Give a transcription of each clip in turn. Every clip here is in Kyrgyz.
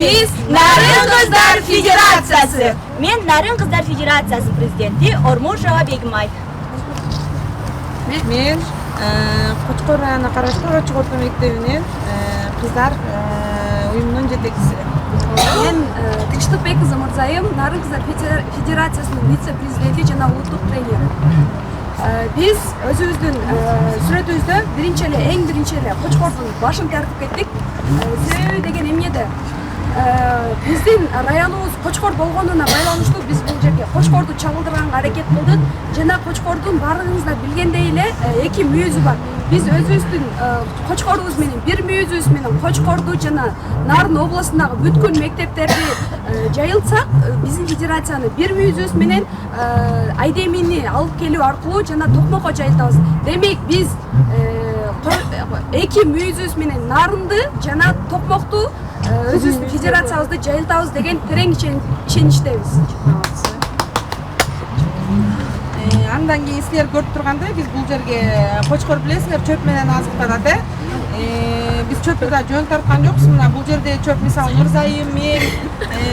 Biz Nарын Kızlar Federatsiyasi. Men Nарын Kızlar Federatsiyasi prezidenti Ormuşova Begimay. Men Qo'chqor rayonuna qarashli O'rta o'rta maktabining qizlar uyumunun yetakchisi. Men Tinchlikbek qizi Mirzayim, Nарын Kızlar Federatsiyasining vitse-prezidenti jana ultuq treneri. Biz özümüzdün süretibizde eng birinchi Qo'chqorning başın tartib ketdik. Sebebi degen emniyede биздин районубуз Qo'chqor болгонуна байланыштуу биз бул жерге Qo'chqorду чагылдырганга аракет кылдык жана Qo'chqордун баардыгыңыз да билгендей эле эки мүйүзү бар. Биз өзүбүздүн Qo'chqорубуз менен бир мүйүзүбүз менен Qo'chqорду жана Нарын областындагы бүткүл мектептерди жайылтсак, биздин федерацияны бир мүйүзүбүз менен Айдемини алып келүү аркылуу жана Токмокко жайылтабыз. Демек биз эки мүйүзүбүз менен Нарынды жана Токмокту өзүбүздүн федерациябызды жайылтабыз деген терең ишеничтебиз. Андан кийин силер көрүп тургандай биз бул жерге Qo'chqor билесиңер чөп менен азыктанат Биз чөптү да жөн тарткан жокпуз. Мына бул жерде чөп мисалы Мырзайым, мен,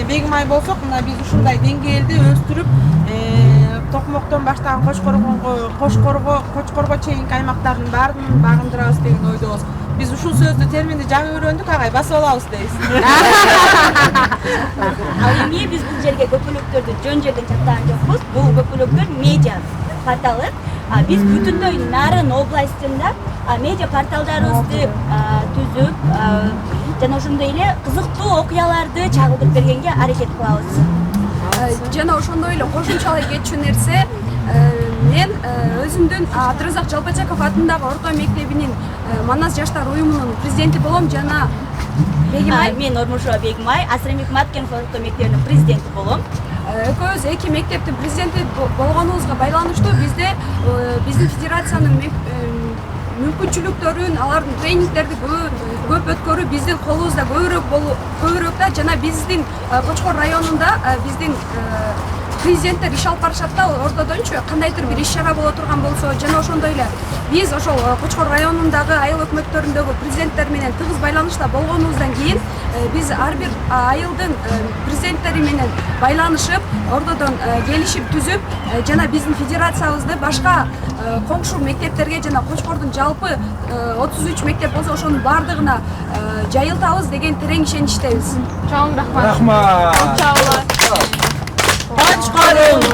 Бегимай болсок, мына биз ушундай деңгээлде өстүрүп, Токмоктон баштаган Qo'chqorго чейинки аймактардын баарын багындырабыз деген ойдобуз. Biz ушул сөздү терминди жаңы үйрөндүк, агай басып алабыз дейбиз. Ал эмне биз бул жерге көпөлөктөрдү жөн жерден чактаган жокпуз. Бул көпөлөктөр медиа порталы. Биз бүтүндөй Нарын областында медиа порталдарыбызды түзүп, жана ошондой эле кызыктуу окуяларды чагылдырып бергенге аракет кылабыз. Жана ошондой эле кошумчалай кетчү нерсе, мен өзүмдүн Абдыразак Жалпачаков атындагы орто мектебинин Манас жаштар уюмунун президенти болом жана Бегимай. Мен Ормушова Бегимай, Асрамик Маткенов орто мектебинин президенти болом. Экөөбүз эки мектептин президенти болгонубузга байланыштуу биздин федерациянын мүмкүнчүлүктөрүн, алардын тренингтерди көп өткөрүү биздин колубузда көбүрөөк да жана биздин Qo'chqor районунда биздин президенттер иш алып барышат да, ортодончу кандайдыр бир иш чара боло турган болсо жана ошондой эле биз ошол Qo'chqor районундагы айыл өкмөттөрүндөгү президенттер менен тыгыз байланышта болгонубуздан кийин биз ар бир айылдын президенттери менен байланышып, ортодон келишип түзүп жана биздин федерациябызды башка коңшу мектептерге жана Qo'chqorдун жалпы 33 мектеп болсо ошонун баардыгына жайылтабыз деген терең ишеничтебиз. Чоң рахмат.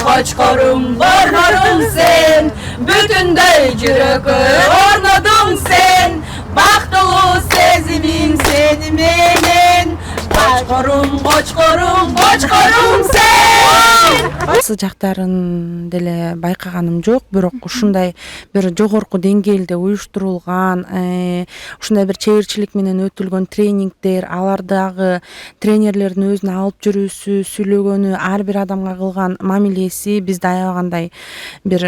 Qo'chqorum, bornorum sen, бүтүндөй жүрөгү орнодуң sen, бактылуу сезимим сени менен, Qo'chqorum sen. Баксы жактарын деле байкаганым жок, бирок ушундай бир жогорку деңгээлде уюштурулган, ушундай бир чеберчилик менен өтүлгөн тренингдер, алардагы тренерлердин өзүнө алып жүрүүсү, сүйлөгөнү, ар бир адамга кылган мамилеси бизди аябагандай бир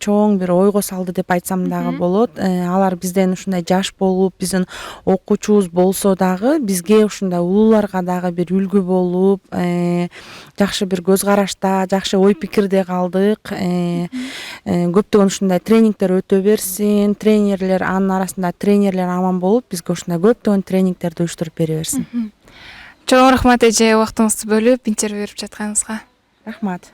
чоң бир ойго салды деп айтсам дагы болот. Алар бизден ушундай жаш болуп, биздин окуучубуз болсо дагы бизге ушундай улууларга дагы бир үлгү болуп, жакшы бир көз карашта, жакшы ой пикирде калдык. Көптөгөн ушундай тренингдер өтө берсин, тренерлер анын арасында тренерлер аман болуп, бизге ушундай көптөгөн тренингдерди уюштуруп бере берсин. Чоң рахмат эже, убактыңызды бөлүп интервью берип жатканыңызга. Рахмат.